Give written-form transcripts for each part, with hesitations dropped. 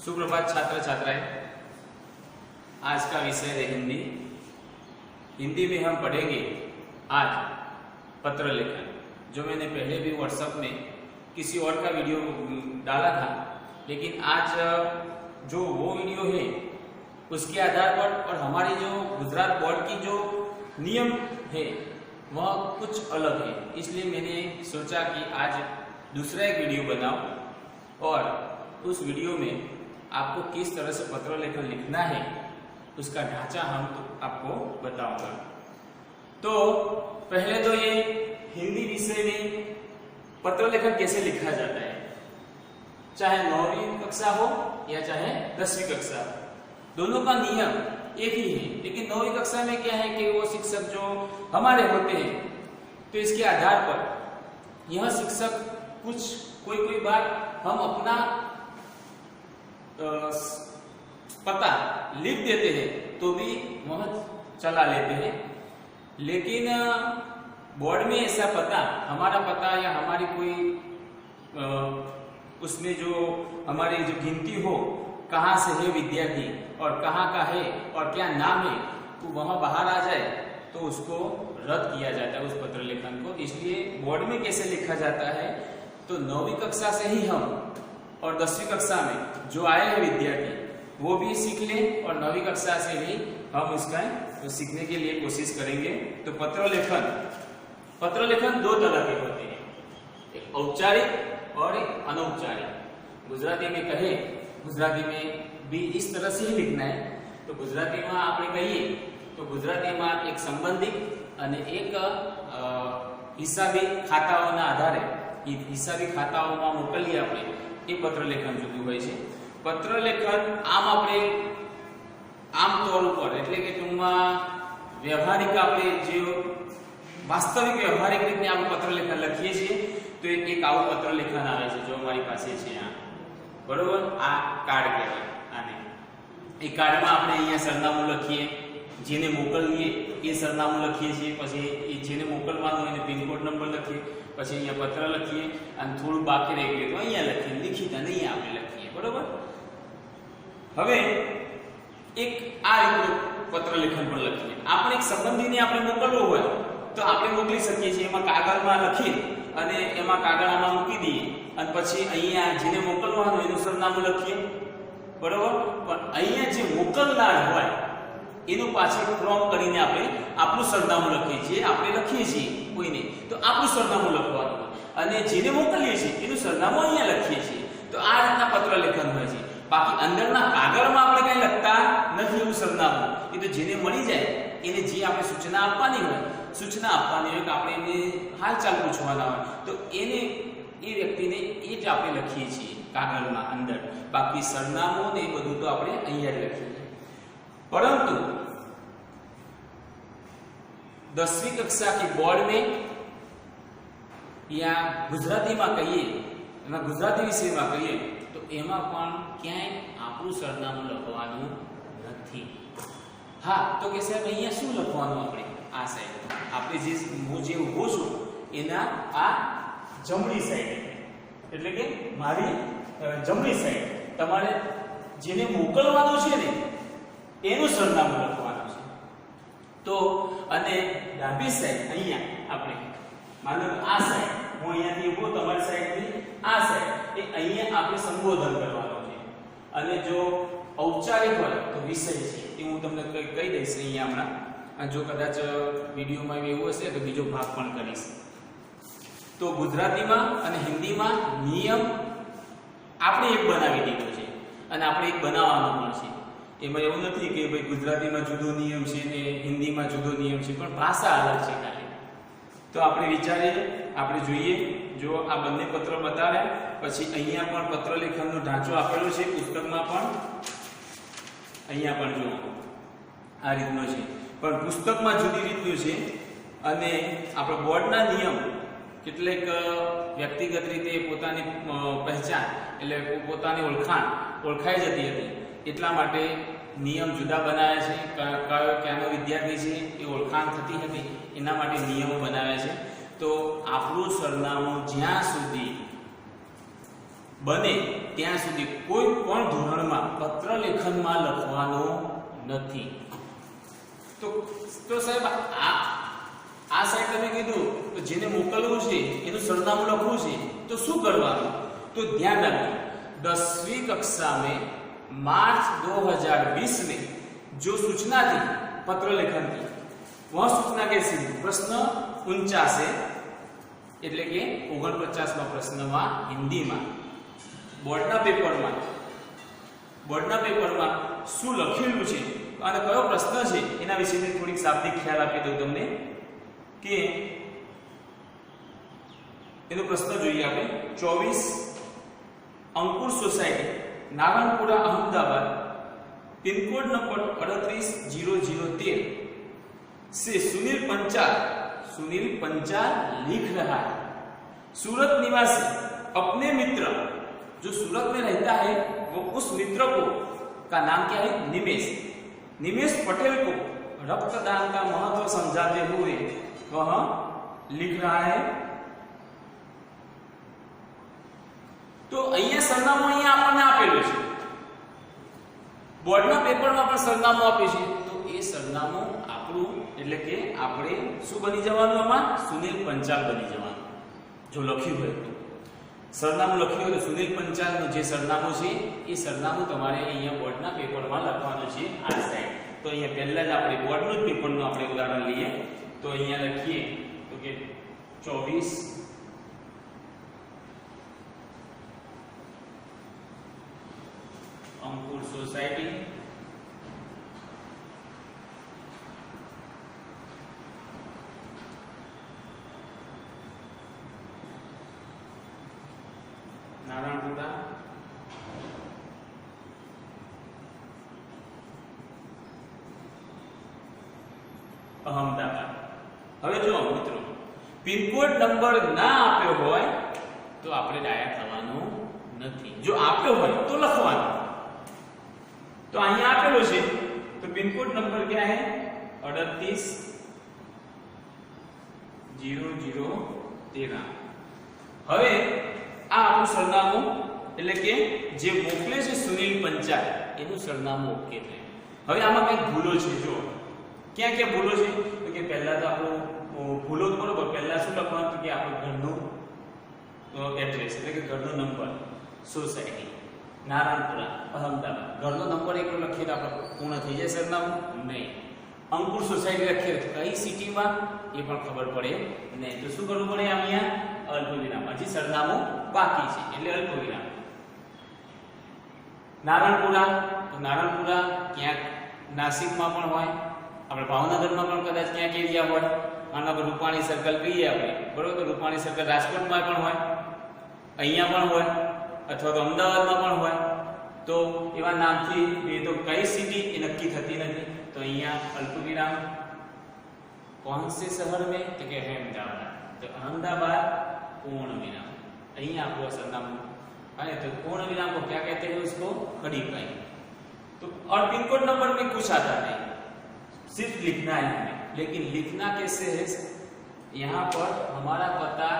सुप्रभात छात्र छात्राएं। आज का विषय है हिंदी। हिंदी में हम पढ़ेंगे आज पत्र लेखन, जो मैंने पहले भी व्हाट्सएप में किसी और का वीडियो डाला था, लेकिन आज जो वो वीडियो है उसके आधार पर और हमारी जो गुजरात बोर्ड की जो नियम है वह कुछ अलग है, इसलिए मैंने सोचा कि आज दूसरा एक वीडियो बनाऊं और उस वीडियो में आपको किस तरह से पत्र लेखन लिखना है उसका ढांचा हम आपको बताऊंगा। तो पहले तो ये हिंदी विषय में पत्र लेखन कैसे लिखा जाता है, चाहे 9वीं कक्षा हो या चाहे 10वीं कक्षा, दोनों का नियम एक ही है। लेकिन 9वीं कक्षा में क्या है कि वो शिक्षक जो हमारे होते हैं, तो इसके आधार पर यह शिक्षक कुछ कोई बात हम अपना पता लिख देते हैं तो भी वह चला लेते हैं, लेकिन बोर्ड में ऐसा पता, हमारा पता या हमारी कोई उसमें जो हमारी जो गिनती हो कहाँ से है विद्यार्थी और कहाँ का है और क्या नाम है, तो वह बाहर आ जाए तो उसको रद्द किया जाता है उस पत्र लेखन को। इसलिए बोर्ड में कैसे लिखा जाता है, तो 9वीं कक्षा से ही हम और 10वीं कक्षा में जो आए हैं विद्यार्थी वो भी सीख लें और 9वीं कक्षा से भी हम उसका सीखने के लिए कोशिश करेंगे। तो पत्र लेखन दो तरह के होते हैं, एक औपचारिक और एक अनौपचारिक। गुजराती में कहे, गुजराती में भी इस तरह से ही लिखना है। तो गुजराती में આપણે કહીએ તો ગુજરાતીમાં એક સંબંધિત અને એક હિસાબી ખાતાઓના આધારે એ હિસાબી ખાતાઓમાં મોકલીએ આપણે, એ પત્ર લેખન જુદું હોય છે। પત્ર લેખન આમ આપણે આમ તौर ઉપર એટલે કે ટૂંકમાં વ્યવહારિક આપણે જે વાસ્તવિક વ્યવહારિક રીતે આપણે પત્ર લેખન લખીએ છીએ તો એક આવું પત્ર લેખન આવે છે, જો અમારી પાસે છે આ, બરોબર, આ કાર્ડ કહેવાય આને। એ કાર્ડમાં આપણે અહીંયા સરનામું લખીએ, જેને મોકલીએ એ સરનામું લખીએ છીએ, પછી એ જેને મોકલવાનું એને પિનકોડ નંબર લખીએ, પછી અહીંયા પત્ર લખીએ અને થોડું બાકી રહી ગયું તો અહીંયા લખીએ, લિખિત નહીં આપણે લખીએ, બરોબર। હવે એક આ રીતનું પત્ર લેખન પણ લખીએ। આપણે એક સંબંધીને આપણે મોકલવું હોય તો આપણે મોકલી શકીએ છીએ, એમાં કાગળમાં લખી અને એમાં કાગળ આમાં મૂકી દઈએ અને પછી અહીંયા જેને મોકલવાનું એનું સરનામું લખીએ, બરોબર। પણ અહીંયા જે મોકલનાર હોય એનું પાછળ ક્રમ કરીને આપણે આપણું સરનામું લખીએ છીએ, આપણે લખીએ છીએ કોઈને તો આપણું સરનામું લખવાનું અને જેને મોકલીએ છીએ એનું સરનામું અહીંયા લખીએ છીએ। તો આ રીતના પત્ર લેખન હોય છે। બાકી અંદરના કાગળમાં આપણે કંઈ લખતા નથી એવું સરનામું, એ તો જેને મળી જાય એને જે આપણે સૂચના આપવાની હોય કે આપણે એને હાલચાલ પૂછવાના હોય તો એને એ વ્યક્તિને એ જ આપણે લખીએ છીએ કાગળમાં અંદર। બાકી સરનામું ને એ બધું તો આપણે અહીંયા જ લખીએ। परंतु 10वीं कक्षा की बोर्ड में या गुजराती में कहिए, गुजराती विषय में कहिए तो एमा पण क्यांय आपणुं सरनामું લખવાનું નથી। हाँ, तो के साहेब अहींया शुं लखवानुं આપણે आ साइड, આપણે જે હું જે ઊભો છું એના આ જમણી સાઈડ એટલે કે મારી જમણી સાઈડ તમારે જેને મોકલવાનું છે ને એનું સરનામું લખવાનું છે। તો અને ડાબી સાઈડ અહીંયા આપણે માનો આ સાઈડ હું અહીંયાથી ઊભો, તમારી સાઈડથી આ સાઈડ એ અહીંયા આપણે સંબોધન કરવાનું છે। અને જો ઔપચારિક હોય તો વિષય છે એ હું તમને કહી દઈશ અહીંયા હમણાં, અને જો કદાચ વિડીયોમાં એવું હશે તો બીજો ભાગ પણ કરીશ। તો ગુજરાતીમાં અને હિન્દીમાં નિયમ આપણે એક બનાવી દીધો છે અને આપણે એક બનાવવાનો પણ છે। એમાં એવું નથી કે ભાઈ ગુજરાતીમાં જુદો નિયમ છે ને હિન્દીમાં જુદો નિયમ છે, પણ ભાષા અલગ છે ખાલી। તો આપણે વિચારીએ, આપણે જોઈએ, જો આ બંને પત્ર બતાવે પછી અહીંયા પણ પત્ર લેખનનો ઢાંચો આપેલો છે પુસ્તકમાં પણ, અહીંયા પણ જો આ રીતનો છે, પણ પુસ્તકમાં જુદી રીતનું છે। અને આપણો બોર્ડના નિયમ કેટલેક વ્યક્તિગત રીતે પોતાની પહેચાન એટલે પોતાની ઓળખાઈ જતી હતી, એટલા માટે નિયમ જુદા બનાવ્યા છે। કયો ક્યાંનો વિદ્યાર્થી છે એ ઓળખાણ થતી હતી એના માટે નિયમો બનાવ્યા છે। તો આપણું સરનામું જ્યાં સુધી બને ત્યાં સુધી કોઈ પણ ધોરણમાં પત્ર લેખનમાં લખવાનો નથી. તો સાહેબ આ સાઈડ તમે કીધું તો જેને મોકલવું છે એનું સરનામું લખવું છે તો શું કરવાનું? तो ध्यान रखिए 10वीं कक्षा में मार्च 2020 में जो सूचना थी पत्र लेखन की, वह सूचना कैसी थी? प्रश्न 49 એટલે કે 49માં પ્રશ્નમાં હિન્દીમાં બોર્ડના પેપરમાં શું લખેલું છે અને કયો પ્રશ્ન છે એના વિશેની થોડીક શાબ્દિક ખ્યાલ આપી દઉં તમને કે એનો પ્રશ્ન જોઈએ આપણે. 24 Ankur society Naranpura Ahmedabad pin code number 380013 से सुनील पंचाल लिख रहा है. सूरत निवासी अपने मित्र जो सूरत में रहता है वो उस मित्र को का नाम क्या है? निमेश पटेल को रक्तदान का महत्व समझाते हुए वह लिख रहा है. तो અહીંયા સરનામું અહીંયા આપણને આપેલું છે, બોર્ડના પેપરમાં પણ સરનામું આપ્યું છે. તો એ સરનામું આપણું એટલે કે આપણે શું બની જવાનું? આમાં સુનિલ પંચાલ બની જવાનું. જો લખ્યું હોય તો સરનામું લખ્યું હોય તો સુનિલ પંચાલનું જે સરનામું છે એ સરનામું તમારે અહીંયા બોર્ડના પેપરમાં લખવાનું છે આ સાઈડ. તો અહીંયા પહેલા જ આપણે બોર્ડનું જ પેપરનું આપણે ઉદાહરણ લઈએ. તો અહીંયા લખીએ તો કે 24 अंकुर सोसाइटी नारायणपुरा अहमदाबाद. હવે જો મિત્રો પિનકોડ નંબર ના આપ્યો હોય તો આપણે ડાયરેક્ટ થવાનું નથી. જો આપ્યો હોય તો લખવાનું. तो અહીંયા આપેલો છે તો पिन कोड नंबर क्या है? 380013. હવે આ આપણું સરનામું એટલે કે જે મોકલે છે સુનિલ પંચાલ એનું સરનામું ઓકે છે. હવે આમાં કઈ ભૂલો છે. જો ક્યાં ક્યાં ભૂલો છે તો કે પહેલા તો આપણું ભૂલો તો બરોબર. પહેલા શું લખવાનું તો કે આપણું ઘરનું એડ્રેસ એટલે કે ઘરનો નંબર, સોસાયટી नारायणपुरा अहमदाबाद. घरનો નંબર એકલો લખીએ તો આપણે પૂર્ણ થઈ જાય સરનામું? નહીં. અંકુર સોસાયટી લખીએ તો કઈ સિટીમાં એ પણ ખબર પડે નહીં. તો શું કરવું પડે? અહીંયા અલ્પવિરામ. હજી સરનામું બાકી છે એટલે અલ્પવિરામ. નારાયણપુરા તો નારાયણપુરા ક્યાંક નાસિકમાં પણ હોય, આપણે ભાવનગરમાં પણ કદાચ ક્યાંક એરિયા હોય. આના પર રૂપાણી સર્કલ કહીએ આપણે, બરોબર? તો રૂપાણી સર્કલ રાજકોટમાં પણ હોય, અહીંયા પણ હોય અથવા તો અમદાવાદમાં પણ હોય. તો એવા નામથી એ તો કઈ સિટી એ નક્કી થતી નથી. તો અહીંયા અલ્પવિરામ कौन से शहर में तो के अहमदाबाद. तो अहमदाबाद पूर्ण विराम. અહીંયા आपको सरनामું है तो पूर्ण विराम को क्या कहते हैं? उसको खड़ी पाई. तो और पिन कोड नंबर में कुछ आता नहीं, सिर्फ लिखना है हमें. लेकिन लिखना कैसे है? यहाँ पर हमारा पता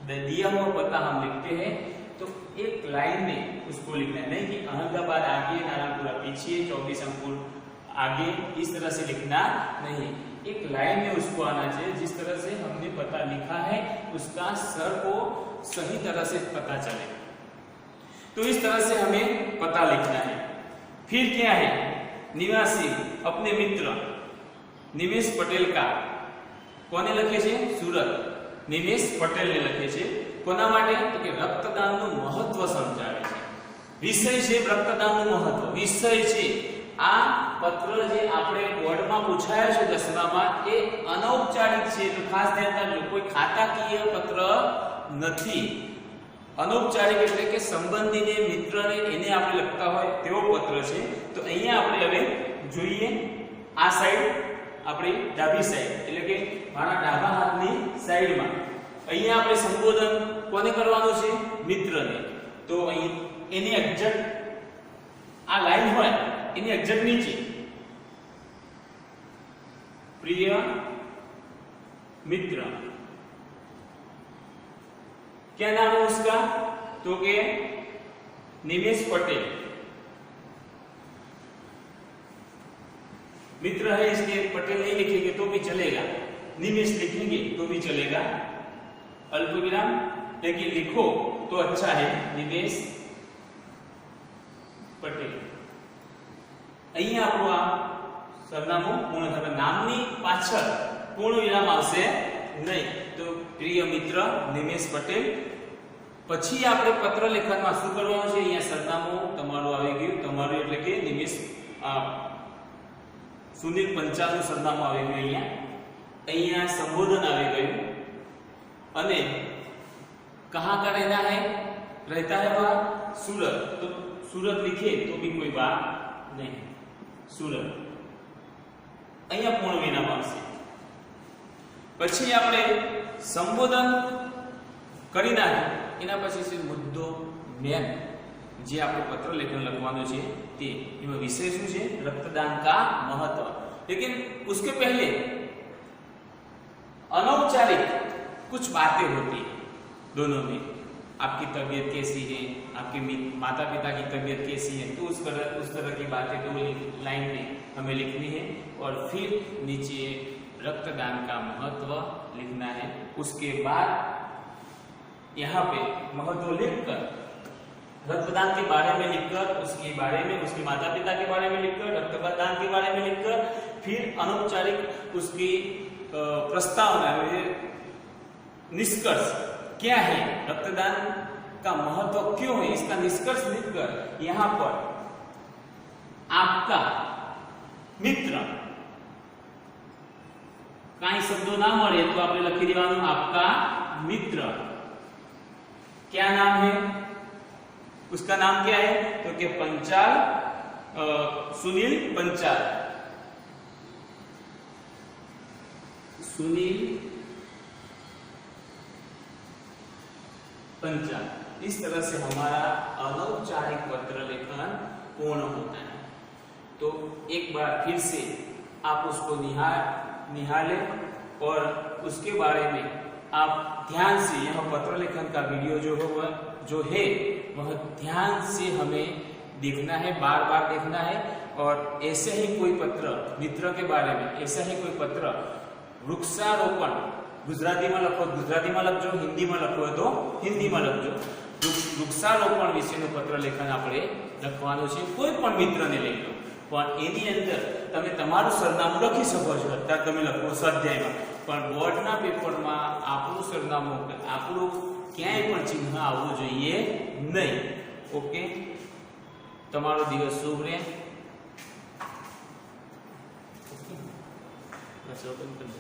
दिया हुआ पता हम लिखते हैं तो एक लाइन में उसको लिखना है, नहीं कि अहमदाबाद आगे नारायणपुरा पीछे 24 अंकुर आगे, इस तरह से लिखना नहीं. एक लाइन में उसको आना चाहिए. जिस तरह से हमने पता लिखा है उसका सर को सही तरह से पता चले. तो इस तरह से हमें पता लिखना है. फिर क्या है? निवासी अपने मित्र निमेश पटेल का कोने लखे छे? सूरत निमेश पटेल ने लखे छे. कोना माटे? तो के रक्तदानનું મહત્વ સમજાવે છે. વિષય છે રક્તદાનનું મહત્વ. વિષય છે આ પત્ર જે આપણે બોર્ડમાં પૂછાયો છે 10મામાં એ અનૌપચારિક છે. તો ખાસ ધ્યાન રાખજો, કોઈ ખાતાકીય પત્ર નથી. અનૌપચારિક એટલે કે સંબંધીને, મિત્રને, એને આપણે લખતા હોય તેવો પત્ર છે. તો અહીંયા આપણે હવે જોઈએ આ સાઈડ, આપણી ડાબી સાઈડ એટલે કે મારા ડાબા હાથની સાઈડમાં અહીંયા આપણે સંબોધન કોને કરવાનું છે? મિત્રને. તો અહીં એની એક્ઝેક્ટ આ લાઈન હોય એની એક્ઝેક્ટ નીચે प्रिय मित्र, क्या नाम है उसका? तो के निमेश पटेल मित्र है इसलिए पटेल नहीं लिखेंगे तो भी चलेगा, निमेश लिखेंगे तो भी चलेगा, अल्पविराम लेकिन लिखो तो अच्छा है निमेश पटेल। અહીંયા આપણું આ સરનામું પૂર્ણ થશે, નામની પાછળ પૂર્ણ વિરામ આવશે નહીં। તો પ્રિય મિત્ર નિમેશ પટેલ, પછી આપણે પત્ર લેખનમાં શું કરવાનું છે, અહીંયા સરનામું તમારું આવી ગયું, તમારું એટલે કે નિમેશ સુનિલ પંચાલનું સરનામું આવી ગયું, અહીંયા સંબોધન આવી ગયું, અને कहाँ का रहना है, रहता है वह सूरत, तो सूरत लिखे तो भी कोई बात नहीं, सूरत। અહીંયા પૂર્ણ વિરામ આવશે। પછી આપણે સંબોધન કરી નાખી, એના પછી છે મુદ્દો મેન, જે આપણે પત્ર લેખન લખવાનું છે તે, એમાં વિષય શું છે, रक्तदान का महत्व। लेकिन उसके पहले अनौपचारिक कुछ बातें होती है दोनों में, आपकी तबीयत कैसी है, आपके माता पिता की तबीयत कैसी है, तो उस तरह की बातें 2 लाइन में हमें लिखनी है, और फिर नीचे रक्तदान का महत्व लिखना है। उसके बाद यहाँ पे महत्व लिखकर, रक्तदान के बारे में लिखकर, उसके बारे में, उसके माता पिता के बारे में लिखकर, रक्तदान के बारे में लिखकर, फिर अनौपचारिक उसकी प्रस्तावना, निष्कर्ष क्या है, रक्तदान का महत्व क्यों है, इसका निष्कर्ष लिखकर यहाँ पर आपका मित्र, कई शब्दों ना मळे तो आपने लखी देवानुं आपका मित्र, क्या नाम है, उसका नाम क्या है, तो कि पंचाल, सुनील पंचाल, सुनील पंचाल। इस तरह से हमारा अनौपचारिक पत्र लेखन पूर्ण होता है। तो एक बार फिर से आप उसको निहालें और उसके बारे में आप ध्यान से, यह पत्र लेखन का वीडियो जो है वह ध्यान से हमें देखना है, बार बार देखना है। और ऐसे ही कोई पत्र मित्र के बारे में, ऐसा ही कोई पत्र वृक्षारोपण गुजराती में लखो, गुजराती में लखजो, हिंदी में लखो तो हिंदी में लखजो, वृक्षारोपण विषयનું પત્ર લેખન આપણે લખવાનું છે। કોઈ પણ મિત્રને લઈ લો, પણ એની અંદર તમે તમારું સરનામું લખી શકો છો, અત્યારે તમે લખો સ્વાધ્યાયમાં, પણ બોર્ડના પેપરમાં આપણું સરનામું, આપણું ક્યાંય પણ ચિહ્ન આવવું જોઈએ નહીં। ઓકે, તમારો દિવસ શુભ રહે। ઓકે, બસ ઓપન કરી દો।